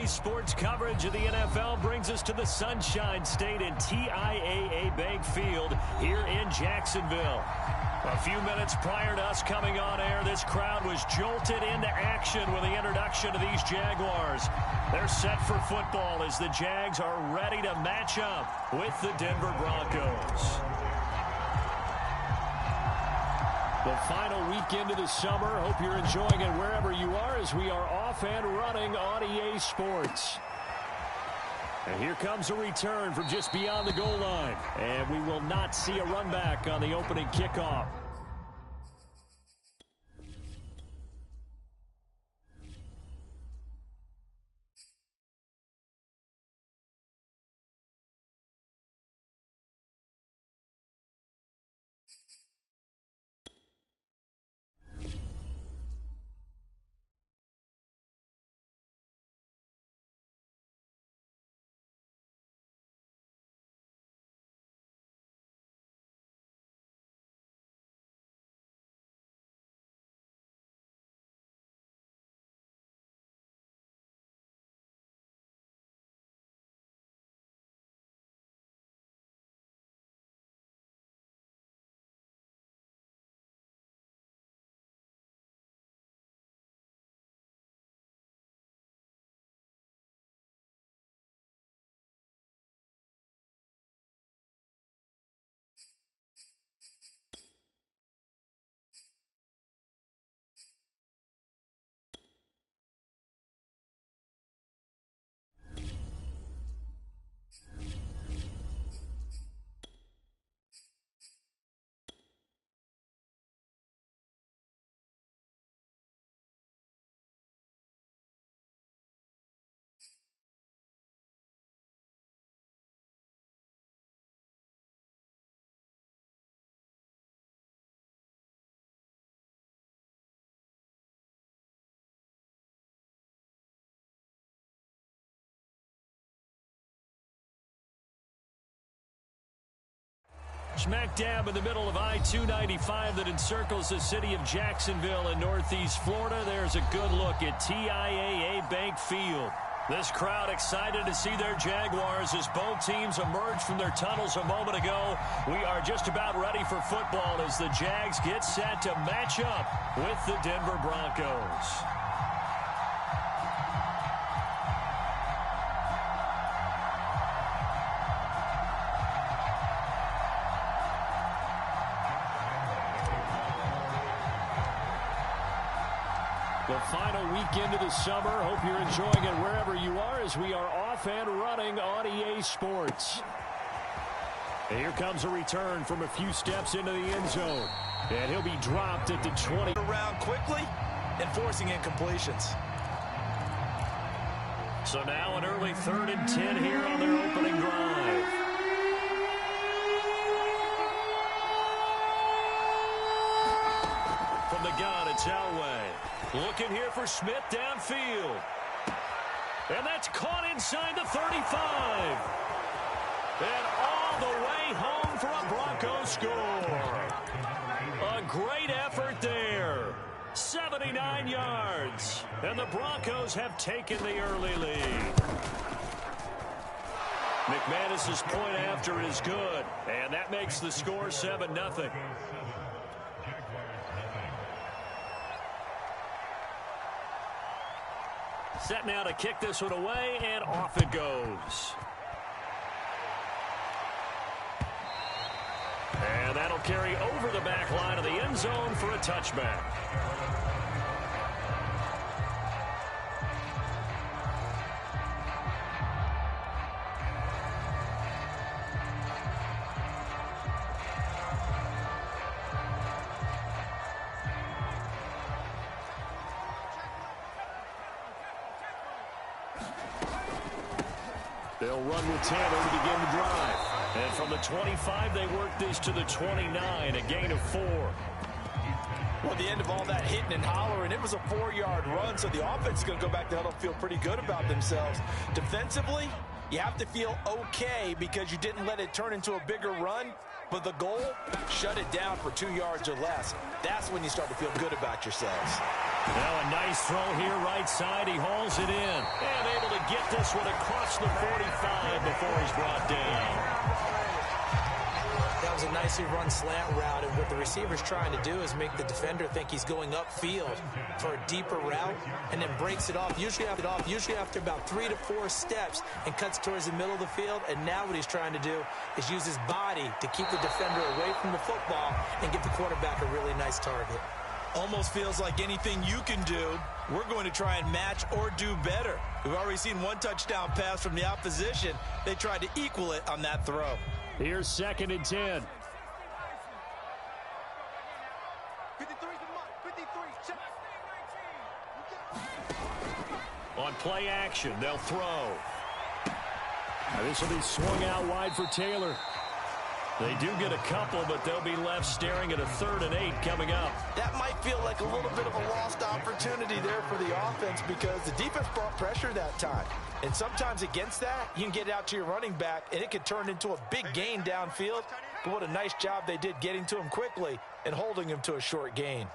Today's sports coverage of the NFL brings us to the Sunshine State and TIAA Bank Field here in Jacksonville. A few minutes prior to us coming on air, this crowd was jolted into action with the introduction of these Jaguars. They're set for football as the Jags are ready to match up with the Denver Broncos. The final weekend of the summer. Hope you're enjoying it wherever you are as we are off and running on EA Sports. And here comes a return from just beyond the goal line. And we will not see a run back on the opening kickoff. Smack dab in the middle of I-295 that encircles the city of Jacksonville in northeast Florida. There's a good look at TIAA Bank Field. This crowd excited to see their Jaguars as both teams emerged from their tunnels a moment ago. We are just about ready for football as the Jags get set to match up with the Denver Broncos. The final weekend of the summer. Hope you're enjoying it wherever you are as we are off and running on EA Sports. And here comes a return from a few steps into the end zone. And he'll be dropped at the 20. Around quickly and forcing incompletions. So now an early 3rd and 10 here on their opening drive. From the gun, it's Elway. Looking here for Smith downfield. And that's caught inside the 35. And all the way home for a Broncos score. A great effort there. 79 yards. And the Broncos have taken the early lead. McManus's point after is good. And that makes the score 7-0. Set now to kick this one away, and off it goes. And that'll carry over the back line of the end zone for a touchback. They'll run with 10 to begin the drive. And from the 25, they work this to the 29, a gain of 4. Well, at the end of all that hitting and hollering, it was a 4-yard run, so the offense is going to go back to huddle and feel pretty good about themselves. Defensively, you have to feel okay because you didn't let it turn into a bigger run. But the goal, shut it down for 2 yards or less. That's when you start to feel good about yourselves. Now a nice throw here right side. He hauls it in. And able to get this one across the 45 before he's brought down. That was a nicely run slant route, and what the receiver's trying to do is make the defender think he's going upfield for a deeper route, and then breaks it off, usually after about 3 to 4 steps, and cuts towards the middle of the field. And now what he's trying to do is use his body to keep the defender away from the football and give the quarterback a really nice target. Almost feels like anything you can do, we're going to try and match or do better. We've already seen one touchdown pass from the opposition. They tried to equal it on that throw. Here's 2nd and 10. On play action, they'll throw. Now this will be swung out wide for Taylor. They do get a couple, but they'll be left staring at a 3rd and 8 coming up. That might feel like a little bit of a lost opportunity there for the offense because the defense brought pressure that time. And sometimes against that, you can get out to your running back, and it could turn into a big gain downfield. But what a nice job they did getting to him quickly and holding him to a short gain.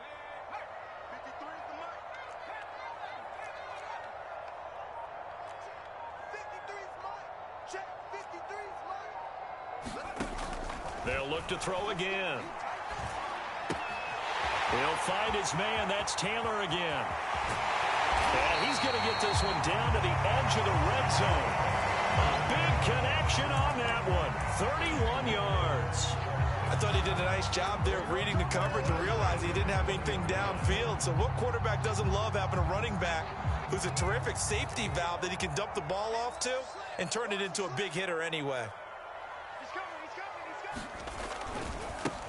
They'll look to throw again. He'll find his man. That's Taylor again. And he's going to get this one down to the edge of the red zone. A big connection on that one. 31 yards. I thought he did a nice job there of reading the coverage and realizing he didn't have anything downfield. So what quarterback doesn't love having a running back who's a terrific safety valve that he can dump the ball off to and turn it into a big hitter anyway?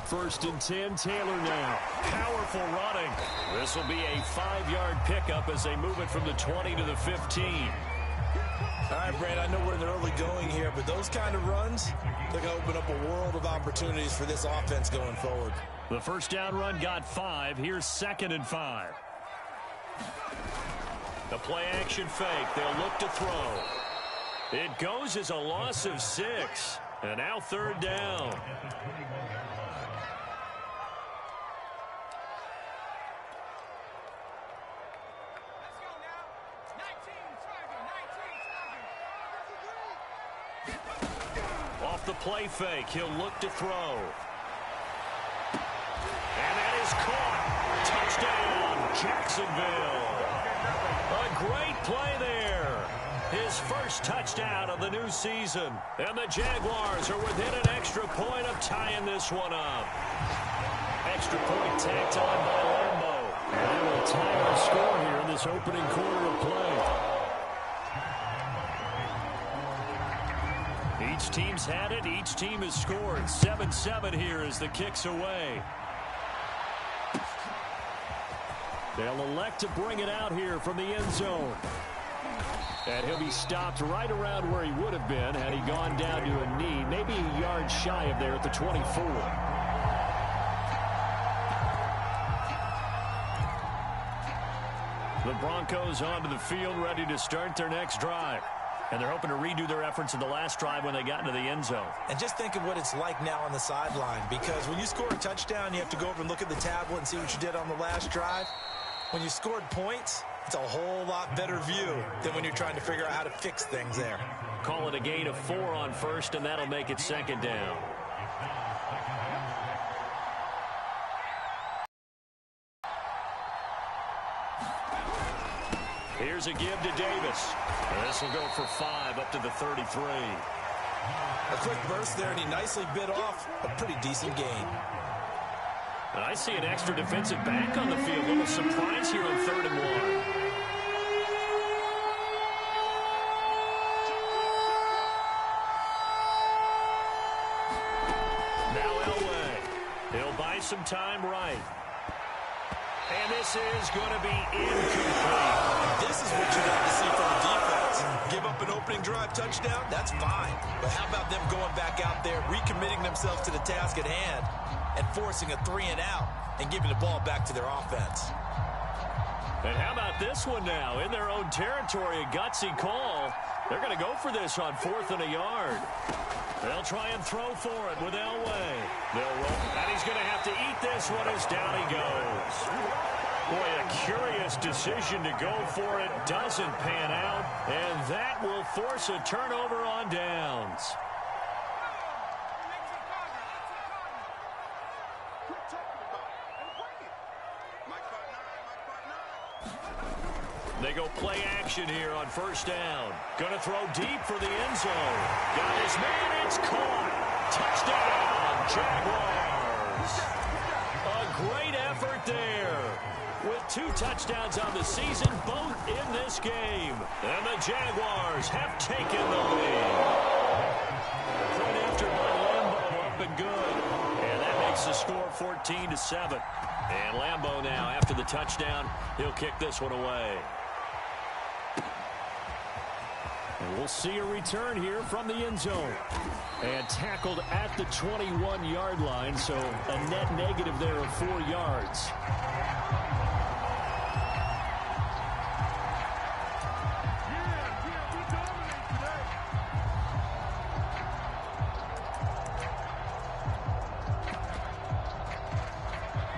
1st and 10, Taylor now. Powerful running. This will be a 5-yard pickup as they move it from the 20 to the 15. All right, Brad, I know we're in the early going here, but those kind of runs, they're going to open up a world of opportunities for this offense going forward. The first down run got 5. Here's 2nd and 5. The play action fake. They'll look to throw. It goes as a loss of 6. And now 3rd down. Off the play fake, he'll look to throw. And that is caught. Touchdown, Jacksonville. A great play there. His first touchdown of the new season. And the Jaguars are within an extra point of tying this one up. Extra point tacked on by Lambo. And they will tie our score here in this opening quarter of play. Each team's had it. Each team has scored. 7-7 here as the kick's away. They'll elect to bring it out here from the end zone. And he'll be stopped right around where he would have been had he gone down to a knee, maybe a yard shy of there at the 24. The Broncos onto the field, ready to start their next drive. And they're hoping to redo their efforts in the last drive when they got into the end zone. And just think of what it's like now on the sideline, because when you score a touchdown, you have to go over and look at the tablet and see what you did on the last drive. When you scored points, it's a whole lot better view than when you're trying to figure out how to fix things there. Call it a gain of 4 on first, and that'll make it 2nd down. Here's a give to Davis. This will go for 5 up to the 33. A quick burst there, and he nicely bit off a pretty decent gain. And I see an extra defensive back on the field. A little surprise here on 3rd and 1. Now Elway. He'll buy some time right. And this is going to be incomplete. This is what you like to see from the defense. Give up an opening drive touchdown, that's fine. But how about them going back out there, recommitting themselves to the task at hand, and forcing a 3-and-out and giving the ball back to their offense? And how about this one now? In their own territory, a gutsy call. They're going to go for this on 4th and a yard. They'll try and throw for it with Elway. They'll roll, and he's going to have to eat this one as down he goes. Boy, a curious decision to go for it. Doesn't pan out, and that will force a turnover on downs. They go play action here on 1st down. Going to throw deep for the end zone. Got his man. It's caught. Touchdown, Jaguars. A great effort there. With 2 touchdowns on the season, both in this game. And the Jaguars have taken the lead. Point after by Lambeau, up and good. And that makes the score 14-7. And Lambeau now, after the touchdown, he'll kick this one away. And we'll see a return here from the end zone. And tackled at the 21-yard line, so a net negative there of 4 yards.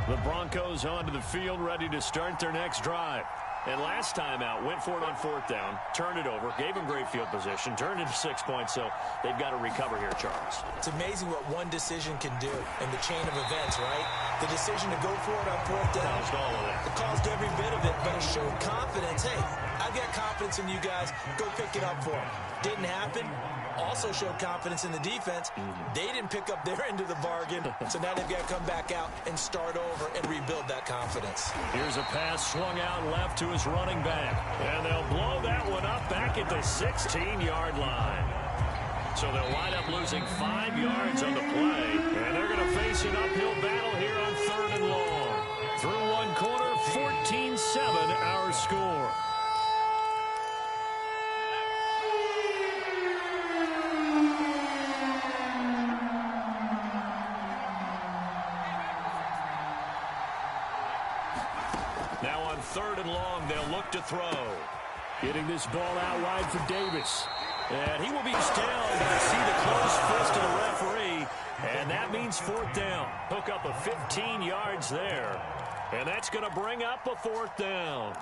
The Broncos onto the field, ready to start their next drive. And last time out, went for it on 4th down, turned it over, gave him great field position, turned it to 6 points, so they've got to recover here, Charles. It's amazing what one decision can do in the chain of events, right? The decision to go for it on 4th down. Caused all of that. It caused every bit of it, but it showed confidence. Hey, I've got confidence in you guys. Go pick it up for them. Didn't happen. Also showed confidence in the defense. They didn't pick up their end of the bargain, so now they've got to come back out and start over and rebuild that confidence. Here's a pass swung out left to his running back, and they'll blow that one up back at the 16-yard line. So they'll wind up losing 5 yards on the play, and they're going to face an uphill battle here on 3rd and long. Through one quarter, 14-7 our score. Now on 3rd and long, they'll look to throw. Getting this ball out wide for Davis. And he will be down. I see the closed fist of the referee. And that means 4th down. Hook up a 15 yards there. And that's going to bring up a 4th down.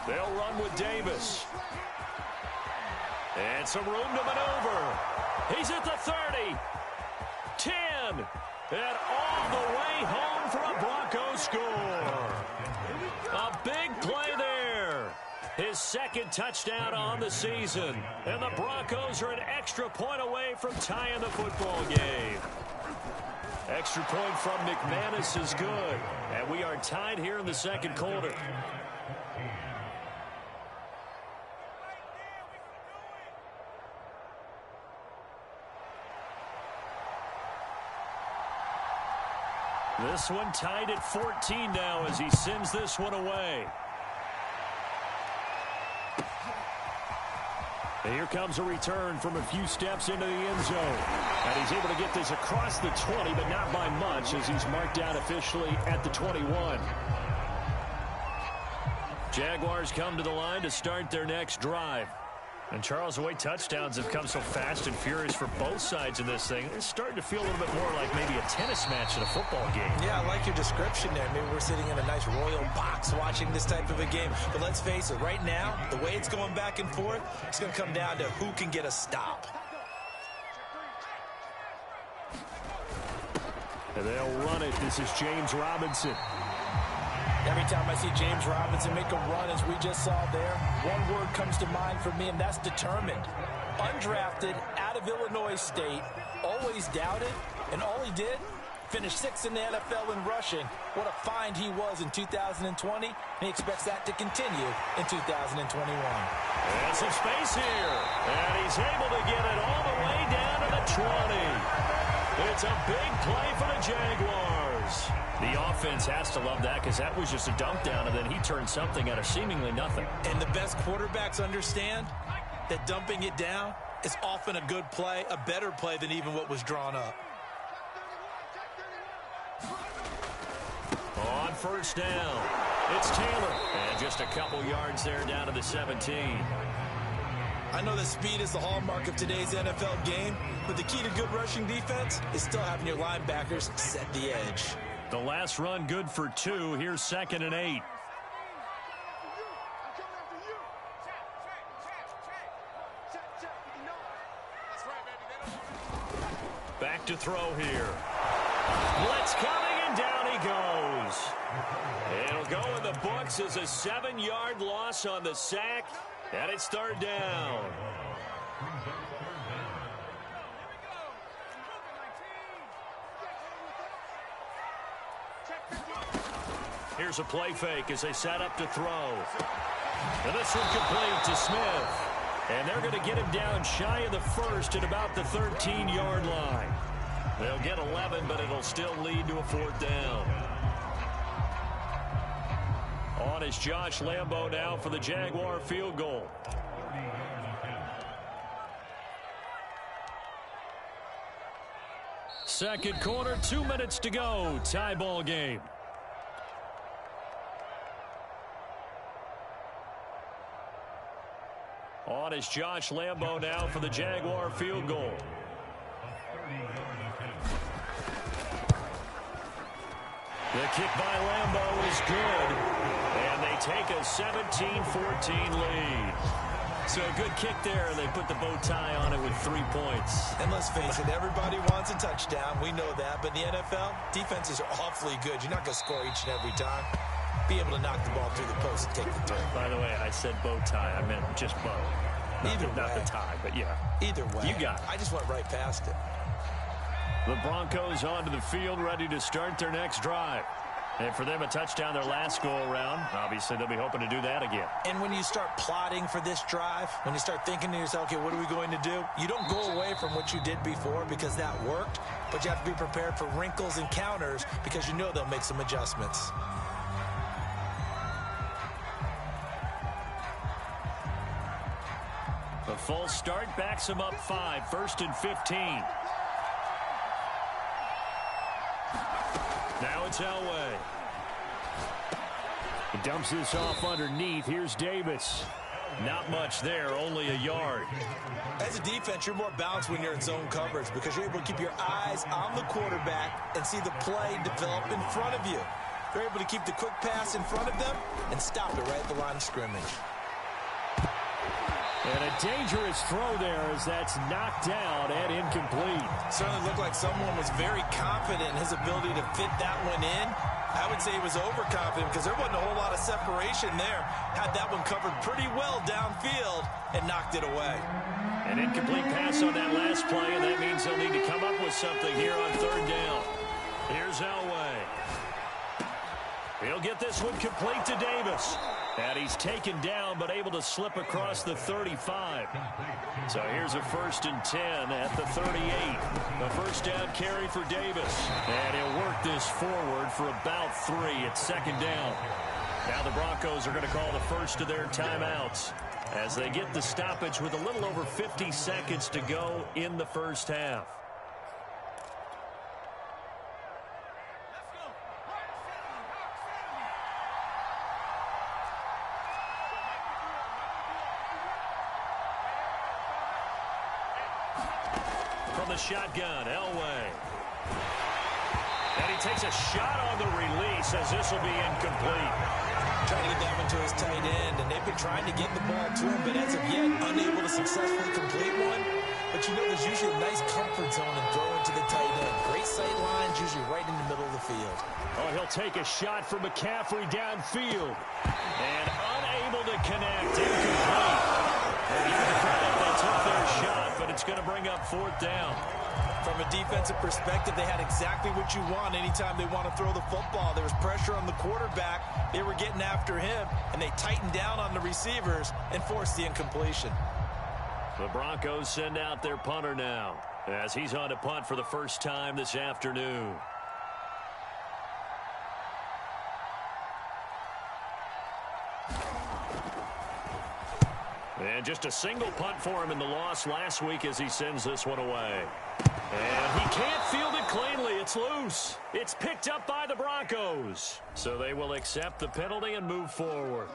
They'll run with Davis. And some room to maneuver. He's at the 30. 10. And all the way home for a Broncos score. A big play there. His 2nd touchdown on the season. And the Broncos are an extra point away from tying the football game. Extra point from McManus is good. And we are tied here in the 2nd quarter. This one tied at 14 now as he sends this one away. And here comes a return from a few steps into the end zone. And he's able to get this across the 20, but not by much as he's marked out officially at the 21. Jaguars come to the line to start their next drive. And, Charles, the way touchdowns have come so fast and furious for both sides of this thing, it's starting to feel a little bit more like maybe a tennis match in a football game. Yeah, I like your description there. Maybe we're sitting in a nice royal box watching this type of a game. But let's face it, right now, the way it's going back and forth, it's going to come down to who can get a stop. And they'll run it. This is James Robinson. Every time I see James Robinson make a run, as we just saw there, one word comes to mind for me, and that's determined. Undrafted, out of Illinois State, always doubted, and all he did, finished 6th in the NFL in rushing. What a find he was in 2020, and he expects that to continue in 2021. And some space here, and he's able to get it all the way down to the 20. It's a big play for the Jaguars. The offense defense has to love that because that was just a dump down, and then he turned something out of seemingly nothing. And the best quarterbacks understand that dumping it down is often a good play, a better play than even what was drawn up. On first down, it's Taylor. And just a couple yards there down to the 17. I know that speed is the hallmark of today's NFL game, but the key to good rushing defense is still having your linebackers set the edge. The last run good for 2. Here's 2nd and 8. Back to throw here. Blitz coming, and down he goes. It'll go in the books as a 7-yard loss on the sack, and it's 3rd down. Here's a play fake as they set up to throw. And this one complete to Smith. And they're going to get him down shy of the 1st at about the 13-yard line. They'll get 11, but it'll still lead to a 4th down. On is Josh Lambo now for the Jaguar field goal. Second quarter, 2 minutes to go. Tie ball game. On is Josh Lambo now for the Jaguar field goal. The kick by Lambo is good. And they take a 17-14 lead. So a good kick there, and they put the bow tie on it with 3 points. And let's face it, everybody wants a touchdown. We know that. But in the NFL, defenses are awfully good. You're not going to score each and every time. Be able to knock the ball through the post and take the turn. By the way, I said bow tie. I meant just bow. Not the tie, but yeah. Either way. You got it. I just went right past it. The Broncos onto the field, ready to start their next drive. And for them, a touchdown their last go-around. Obviously, they'll be hoping to do that again. And when you start plotting for this drive, when you start thinking to yourself, okay, what are we going to do? You don't go away from what you did before because that worked, but you have to be prepared for wrinkles and counters because you know they'll make some adjustments. The false start backs him up 5, 1st and 15. Now it's Elway. He dumps this off underneath. Here's Davis. Not much there, only a yard. As a defense, you're more balanced when you're in zone coverage because you're able to keep your eyes on the quarterback and see the play develop in front of you. You're able to keep the quick pass in front of them and stop it right at the line of scrimmage. And a dangerous throw there as that's knocked down and incomplete. Certainly looked like someone was very confident in his ability to fit that one in. I would say he was overconfident because there wasn't a whole lot of separation there. Had that one covered pretty well downfield and knocked it away. An incomplete pass on that last play, and that means they'll need to come up with something here on 3rd down. Here's Elway. He'll get this one complete to Davis. And he's taken down, but able to slip across the 35. So here's a 1st and 10 at the 38. The first down carry for Davis. And he'll work this forward for about 3 at 2nd down. Now the Broncos are going to call the first of their timeouts as they get the stoppage with a little over 50 seconds to go in the first half. The shotgun, Elway. And he takes a shot on the release as this will be incomplete. Trying to get that one to his tight end, and they've been trying to get the ball to him, but as of yet, unable to successfully complete one. But you know there's usually a nice comfort zone in throwing to the tight end. Great sight lines, usually right in the middle of the field. Oh, he'll take a shot from McCaffrey downfield. And unable to connect, incomplete. And give the credit, they took their shot, but it's going to bring up 4th down. From a defensive perspective, they had exactly what you want anytime they want to throw the football. There was pressure on the quarterback. They were getting after him, and they tightened down on the receivers and forced the incompletion. The Broncos send out their punter now as he's on to punt for the first time this afternoon. And just a single punt for him in the loss last week as he sends this one away. And he can't field it cleanly. It's loose. It's picked up by the Broncos. So they will accept the penalty and move forward.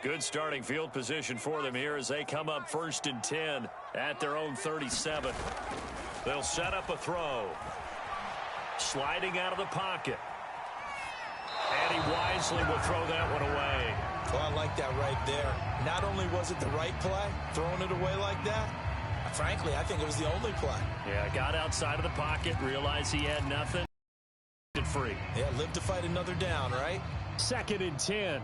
Good starting field position for them here as they come up 1st and 10 at their own 37. They'll set up a throw. Sliding out of the pocket. And he wisely will throw that one away. Well, I like that right there. Not only was it the right play, throwing it away like that, frankly, I think it was the only play. Yeah, got outside of the pocket, realized he had nothing. Free. Yeah, live to fight another down, right? 2nd and 10.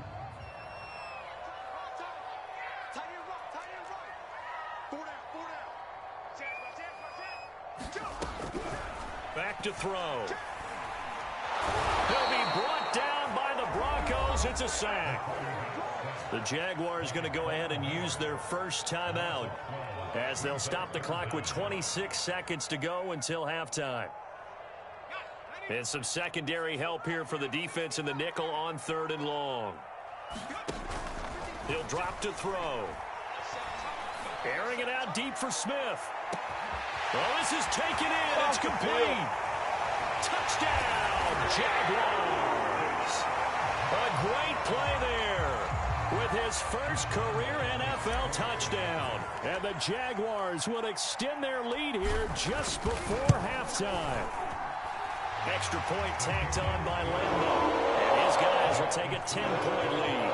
Back to throw. He'll be brought down by the Broncos. It's a sack. The Jaguars going to go ahead and use their first timeout as they'll stop the clock with 26 seconds to go until halftime. And some secondary help here for the defense in the nickel on 3rd and long. He'll drop to throw. Airing it out deep for Smith. Well, this is taken in. It's complete. Touchdown, Jaguars. A great play there with his first career NFL touchdown. And the Jaguars will extend their lead here just before halftime. Extra point tacked on by Lambo. And his guys will take a 10-point lead.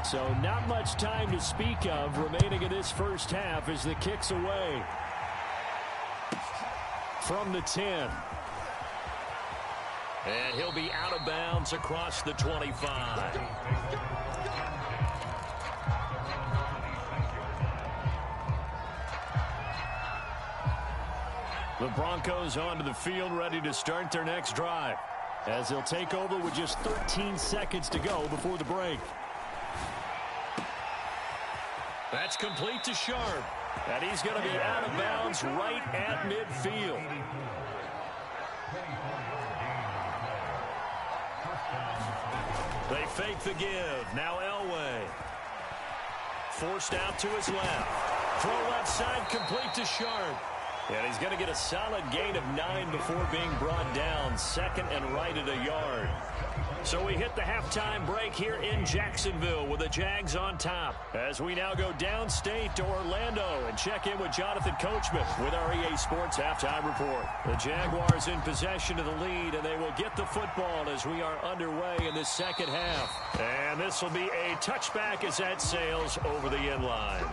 So not much time to speak of remaining in this first half as the kick's away. From the 10. And he'll be out of bounds across the 25. The Broncos onto the field ready to start their next drive as they'll take over with just 13 seconds to go before the break. That's complete to Sharp. And he's going to be out of bounds right at midfield. They fake the give. Now Elway. Forced out to his left. Throw left side complete to Sharp. And he's going to get a solid gain of 9 before being brought down. 2nd and right at a yard. So we hit the halftime break here in Jacksonville with the Jags on top. As we now go downstate to Orlando and check in with Jonathan Coachman with our EA Sports Halftime Report. The Jaguars in possession of the lead, and they will get the football as we are underway in the second half. And this will be a touchback as that sails over the end line.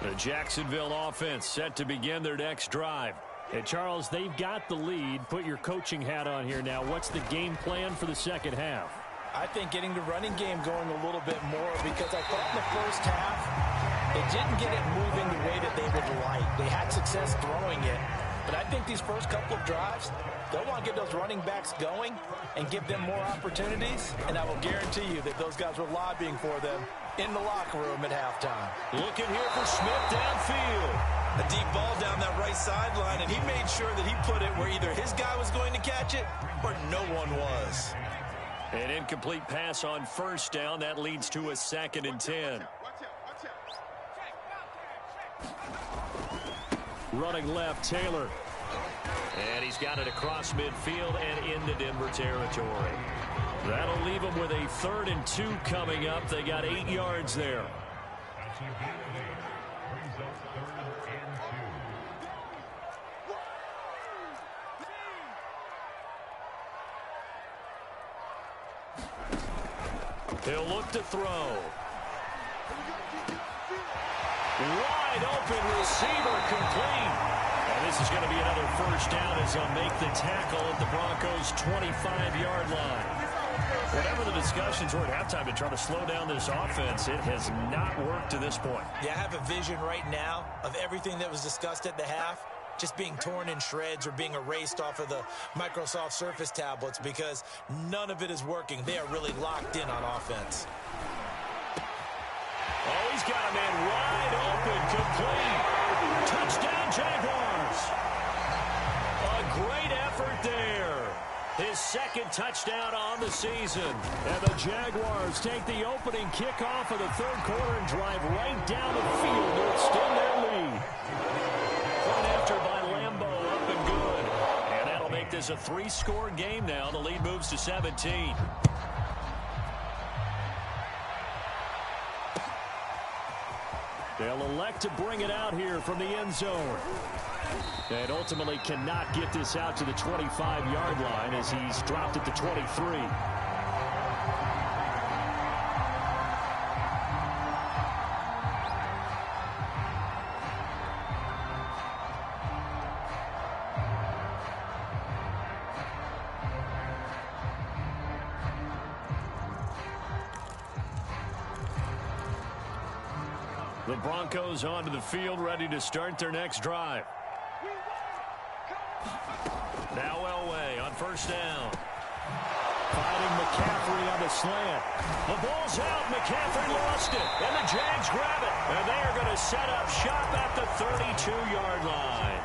The Jacksonville offense set to begin their next drive. And Charles, they've got the lead. Put your coaching hat on here now. What's the game plan for the second half? I think getting the running game going a little bit more because I thought in the first half they didn't get it moving the way that they would like. They had success throwing it. But I think these first couple of drives, they'll want to get those running backs going and give them more opportunities. And I will guarantee you that those guys were lobbying for them in the locker room at halftime. Looking here for Smith downfield. A deep ball down that right sideline, and he made sure that he put it where either his guy was going to catch it or no one was. An incomplete pass on first down. That leads to a 2nd and 10. Running left, Taylor. And he's got it across midfield and into Denver territory. That'll leave them with a 3rd and 2 coming up. They got 8 yards there. He'll look to throw. Wide open receiver complete. And this is going to be another first down as they'll make the tackle at the Broncos' 25-yard line. Whatever the discussions were at halftime to try to slow down this offense, it has not worked to this point. Yeah, I have a vision right now of everything that was discussed at the half just being torn in shreds or being erased off of the Microsoft Surface tablets because none of it is working. They are really locked in on offense. Oh, he's got a man wide open, complete. Touchdown, Jaguars. A great effort there. His second touchdown on the season. And the Jaguars take the opening kickoff of the third quarter and drive right down the field to extend their lead. Point after by Lambeau, up and good. And that'll make this a 3-score game now. The lead moves to 17. They'll elect to bring it out here from the end zone. And ultimately cannot get this out to the 25-yard line as he's dropped at the 23. The Broncos onto the field, ready to start their next drive. Now Elway on first down. Fighting McCaffrey on the slant. The ball's out. McCaffrey lost it. And the Jags grab it. And they are going to set up shop at the 32-yard line.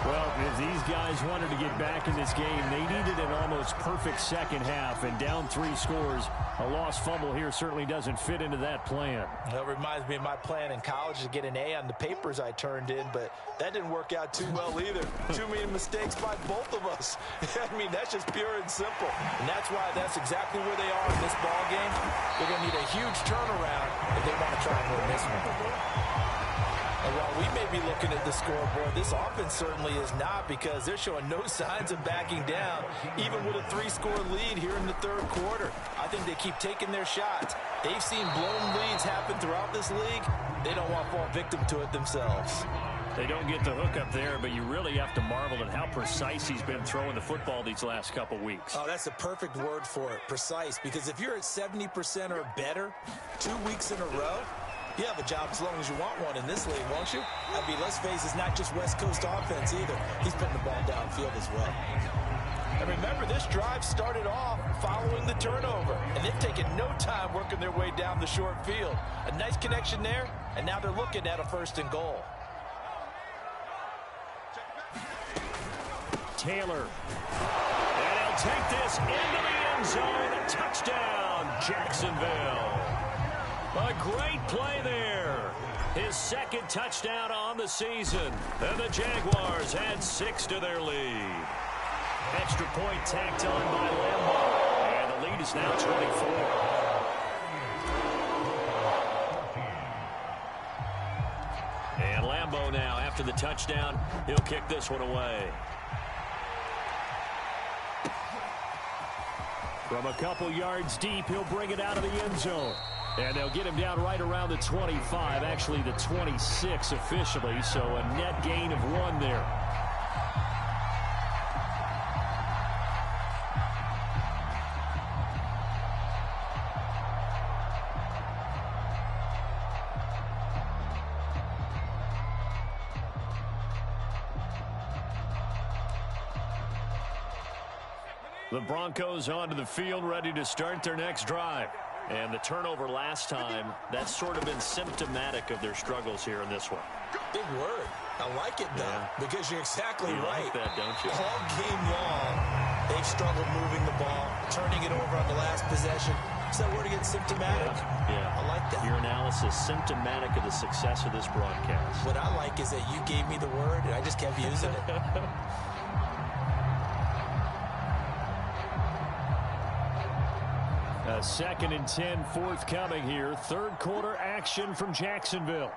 Well, if these guys wanted to get back in this game, they needed an almost perfect second half. And down 3 scores, a lost fumble here certainly doesn't fit into that plan. That reminds me of my plan in college to get an A on the papers I turned in, but that didn't work out too well either. Too many mistakes by both of us. I mean, that's just pure and simple. And that's why that's exactly where they are in this ball game. They're going to need a huge turnaround if they want to try and win this one. And while we may be looking at the scoreboard, this offense certainly is not, because they're showing no signs of backing down, even with a 3-score lead here in the third quarter. I think they keep taking their shots. They've seen blown leads happen throughout this league. They don't want to fall victim to it themselves. They don't get the hook up there, but you really have to marvel at how precise he's been throwing the football these last couple weeks. Oh, that's the perfect word for it, precise, because if you're at 70% or better 2 weeks in a row, you have a job as long as you want one in this league, won't you? I mean, let's face it, it's not just West Coast offense either. He's putting the ball downfield as well. And remember, this drive started off following the turnover, and they've taken no time working their way down the short field. A nice connection there, and now they're looking at a 1st and goal. Taylor. And he'll take this into the end zone. Touchdown, Jacksonville. A great play there. His second touchdown on the season. And the Jaguars add 6 to their lead. Extra point tacked on by Lambeau. And the lead is now 24. And Lambeau now, after the touchdown, he'll kick this one away. From a couple yards deep, he'll bring it out of the end zone. And they'll get him down right around the 25, actually the 26 officially, so a net gain of 1 there. The Broncos onto the field, ready to start their next drive. And the turnover last time, that's sort of been symptomatic of their struggles here in this one. Big word. I like it, though, because you're exactly right. Like that, don't you? All game long, they've struggled moving the ball, turning it over on the last possession. Is that word again, symptomatic? Yeah. I like that. Your analysis, symptomatic of the success of this broadcast. What I like is that you gave me the word, and I just kept using it. A 2nd and 10 forthcoming here. Third quarter action from Jacksonville.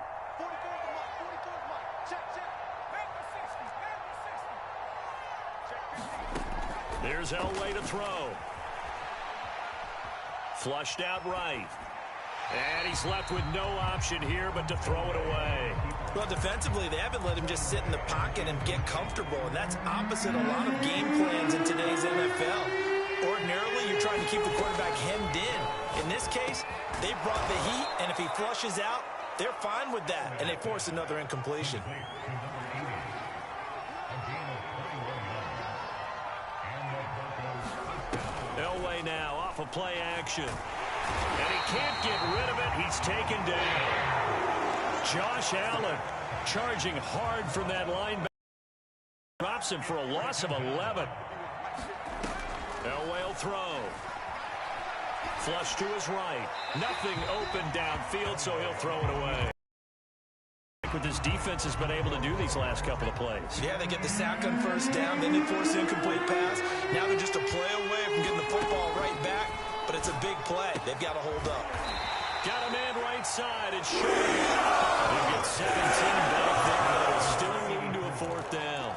There's Elway to throw. Flushed out right. And he's left with no option here but to throw it away. Well, defensively, they haven't let him just sit in the pocket and get comfortable, and that's opposite a lot of game plans in today's NFL. Ordinarily, you're trying to keep the quarterback hemmed in. In this case, they brought the heat, and if he flushes out, they're fine with that, and they force another incompletion. Elway now off of play action. And he can't get rid of it. He's taken down. Josh Allen charging hard from that linebacker. Drops him for a loss of 11. Elway will throw. Flush to his right. Nothing open downfield, so he'll throw it away. With this defense has been able to do these last couple of plays. Yeah, they get the sack on first down, then they force an incomplete pass. Now they're just a play away from getting the football right back, but it's a big play. They've got to hold up. Got a man right side. It's short. They get 17 back there, but it's still leading to a fourth down.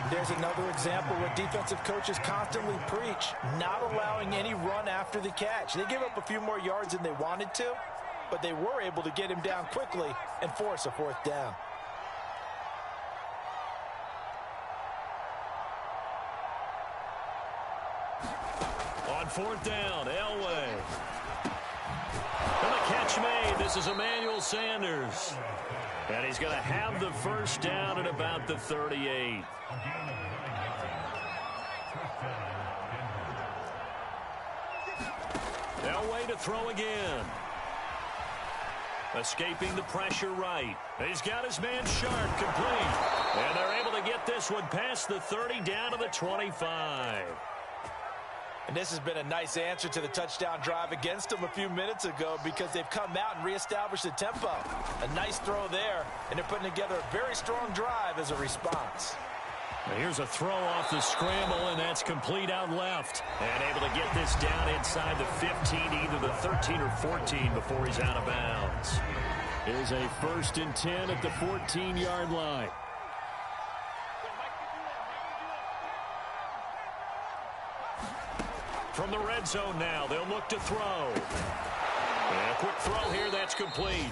There's another example where defensive coaches constantly preach, not allowing any run after the catch. They give up a few more yards than they wanted to, but they were able to get him down quickly and force a fourth down. On fourth down, Elway. And the catch made. This is Emmanuel Sanders. And he's going to have the first down at about the 38. Elway to throw again. Escaping the pressure right. He's got his man Sharp complete. And they're able to get this one past the 30 down to the 25. And this has been a nice answer to the touchdown drive against them a few minutes ago because they've come out and reestablished the tempo. A nice throw there, and they're putting together a very strong drive as a response. Now here's a throw off the scramble, and that's complete out left. And able to get this down inside the 15, either the 13 or 14 before he's out of bounds. Here's a 1st and 10 at the 14-yard line. From the red zone now, they'll look to throw. And a quick throw here, that's complete.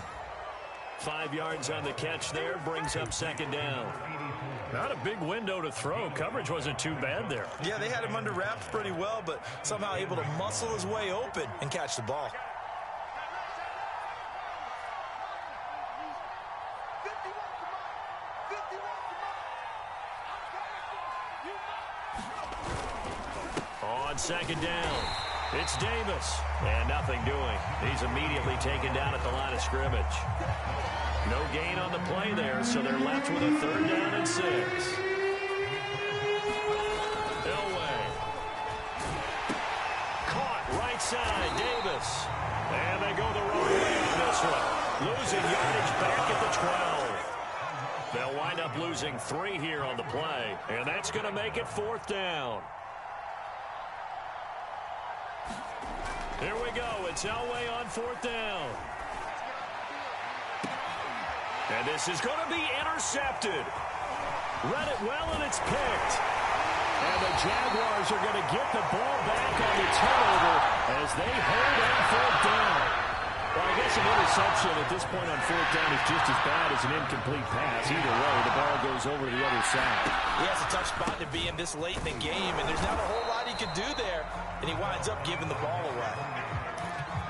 5 yards on the catch there, brings up 2nd down. Not a big window to throw. Coverage wasn't too bad there. Yeah, they had him under wraps pretty well, but somehow able to muscle his way open and catch the ball. On 2nd down, it's Davis. And nothing doing. He's immediately taken down at the line of scrimmage. No gain on the play there, so they're left with a 3rd down and 6. Elway. Caught right side, Davis. And they go the wrong way on this one. Losing yardage back at the 12. They'll wind up losing 3 here on the play, and that's going to make it 4th down. Here we go. It's Elway on 4th down. And this is going to be intercepted. Read it well, and it's picked. And the Jaguars are going to get the ball back on the turnover as they hold on 4th down. Well, I guess an interception at this point on 4th down is just as bad as an incomplete pass. Either way, the ball goes over to the other side. He has a tough spot to be in this late in the game, and there's not a whole lot he could do there, and he winds up giving the ball away.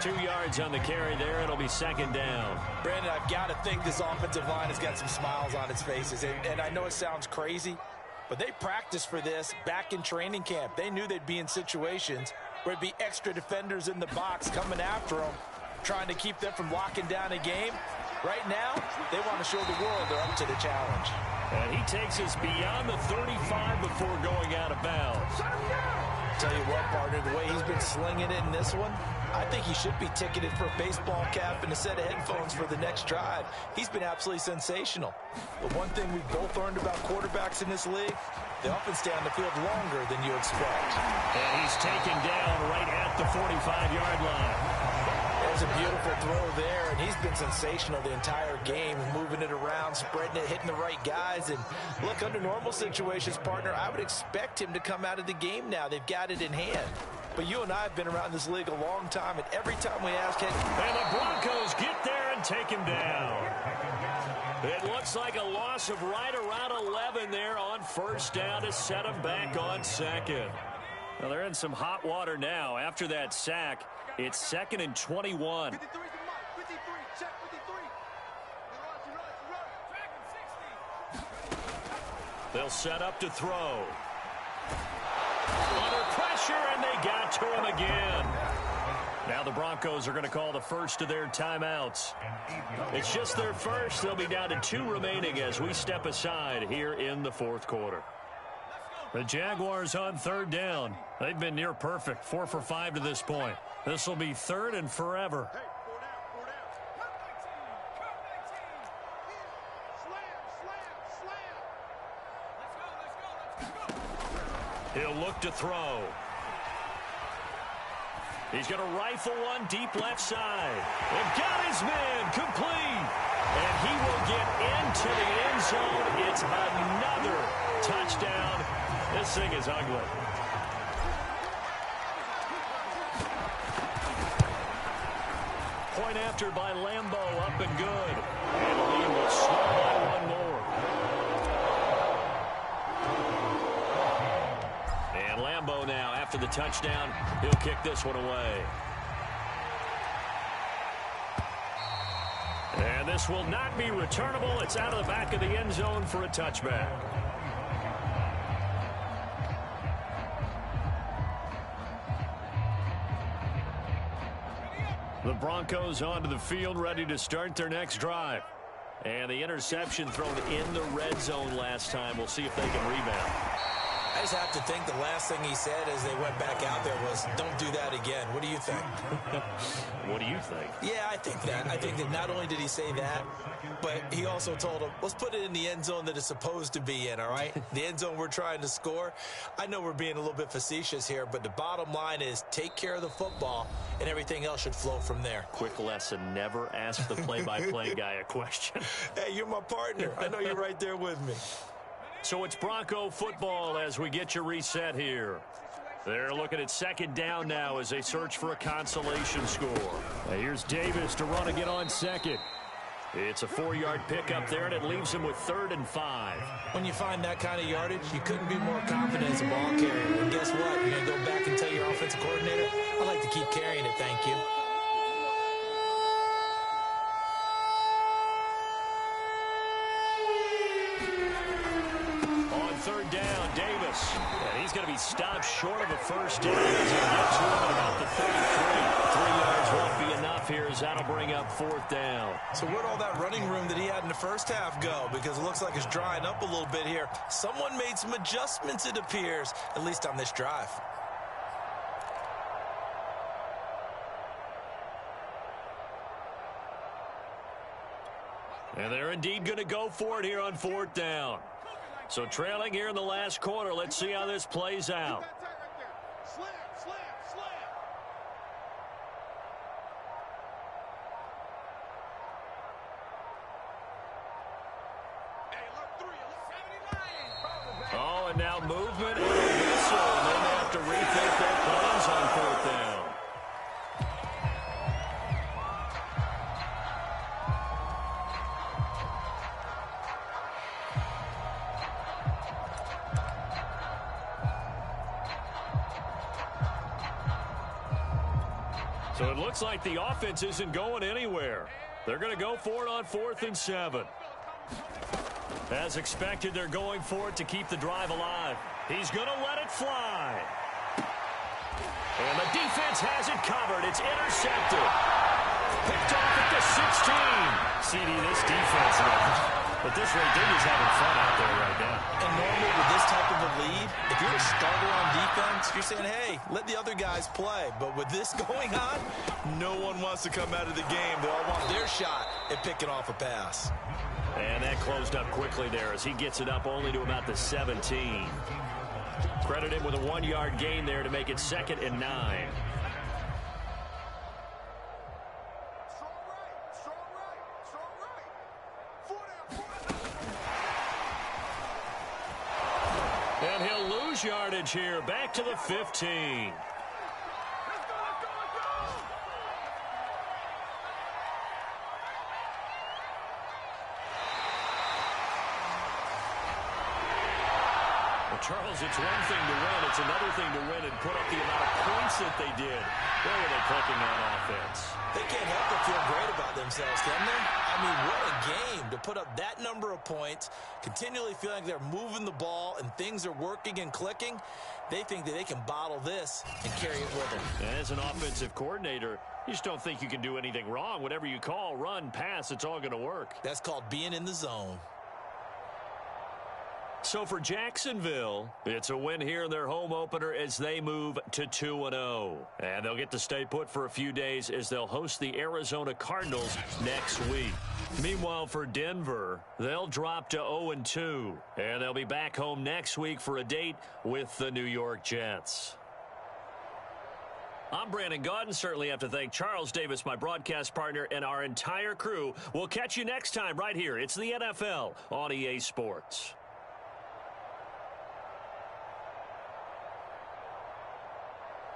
2 yards on the carry there. It'll be 2nd down. Brandon, I've got to think this offensive line has got some smiles on its faces. And I know it sounds crazy, but they practiced for this back in training camp. They knew they'd be in situations where it'd be extra defenders in the box coming after them, trying to keep them from locking down a game. Right now, they want to show the world they're up to the challenge. And he takes us beyond the 35 before going out of bounds. Tell you what, partner, the way he's been slinging it in this one, I think he should be ticketed for a baseball cap and a set of headphones for the next drive. He's been absolutely sensational. But one thing we've both learned about quarterbacks in this league, they often stay on the field longer than you expect. And he's taken down right at the 45-yard line. There's a beautiful throw there, and he's been sensational the entire game, moving it around, spreading it, hitting the right guys. And look, under normal situations, partner, I would expect him to come out of the game now. They've got it in hand. But you and I have been around this league a long time, and every time we ask him... And the Broncos get there and take him down. It looks like a loss of right around 11 there on 1st down to set him back on 2nd. Well, they're in some hot water now. After that sack, it's 2nd and 21. 53 check 53. They'll set up to throw. Under pressure, and they got to him again. Now the Broncos are going to call the first of their timeouts. It's just their first. They'll be down to 2 remaining as we step aside here in the fourth quarter. The Jaguars on 3rd down. They've been near perfect, 4 for 5 to this point. This will be 3rd and forever. He'll look to throw. He's going to rifle one deep left side. And got his man complete. And he will get into the end zone. It's another touchdown. This thing is ugly. Point after by Lambeau, up and good. And the lead will slow by 1 more. And Lambeau now, after the touchdown, he'll kick this one away. And this will not be returnable. It's out of the back of the end zone for a touchback. The Broncos onto the field, ready to start their next drive. And the interception thrown in the red zone last time. We'll see if they can rebound. I just have to think the last thing he said as they went back out there was, don't do that again. What do you think? What do you think? Yeah, I think that. I think that not only did he say that, but he also told him, let's put it in the end zone that it's supposed to be in, all right? The end zone we're trying to score. I know we're being a little bit facetious here, but the bottom line is take care of the football, and everything else should flow from there. Quick lesson, never ask the play-by-play guy a question. Hey, you're my partner. I know you're right there with me. So it's Bronco football as we get you reset here. They're looking at 2nd down now as they search for a consolation score. Now here's Davis to run again on 2nd. It's a 4-yard pickup there, and it leaves him with 3rd and 5. When you find that kind of yardage, you couldn't be more confident as a ball carrier. And guess what? You're going to go back and tell your offensive coordinator, I'd like to keep carrying it, thank you. On 3rd down, Davis. And he's going to be stopped short of a first down as he gets to him at about the 33. 3 yards won't be enough here as that'll bring up 4th down. So where'd all that running room that he had in the first half go? Because it looks like it's drying up a little bit here. Someone made some adjustments, it appears, at least on this drive. And they're indeed going to go for it here on 4th down. So trailing here in the last quarter, let's see how this plays out. Oh, and now movement and a whistle. And then they have to rethink their plans on 4th down. So it looks like the offense isn't going anywhere. They're going to go for it on 4th and 7. As expected, they're going for it to keep the drive alive. He's going to let it fly. And the defense has it covered. It's intercepted. Picked off at the 16. CD, this defense, but this rate, they're just having fun out there right now. And normally with this type of a lead, if you're a starter on defense, you're saying, hey, let the other guys play. But with this going on, no one wants to come out of the game. They all want their shot at picking off a pass. And that closed up quickly there as he gets it up only to about the 17. Credit him with a 1-yard gain there to make it 2nd and 9. And he'll lose yardage here, back to the 15. Charles, it's one thing to win. It's another thing to win and put up the amount of points that they did. Where were they clicking on offense? They can't help but feel great about themselves, can they? I mean, what a game to put up that number of points, continually feeling like they're moving the ball and things are working and clicking. They think that they can bottle this and carry it with them. And as an offensive coordinator, you just don't think you can do anything wrong. Whatever you call, run, pass, it's all going to work. That's called being in the zone. So for Jacksonville, it's a win here in their home opener as they move to 2-0. And they'll get to stay put for a few days as they'll host the Arizona Cardinals next week. Meanwhile, for Denver, they'll drop to 0-2. And they'll be back home next week for a date with the New York Jets. I'm Brandon Gaudin. Certainly have to thank Charles Davis, my broadcast partner, and our entire crew. We'll catch you next time right here. It's the NFL on EA Sports.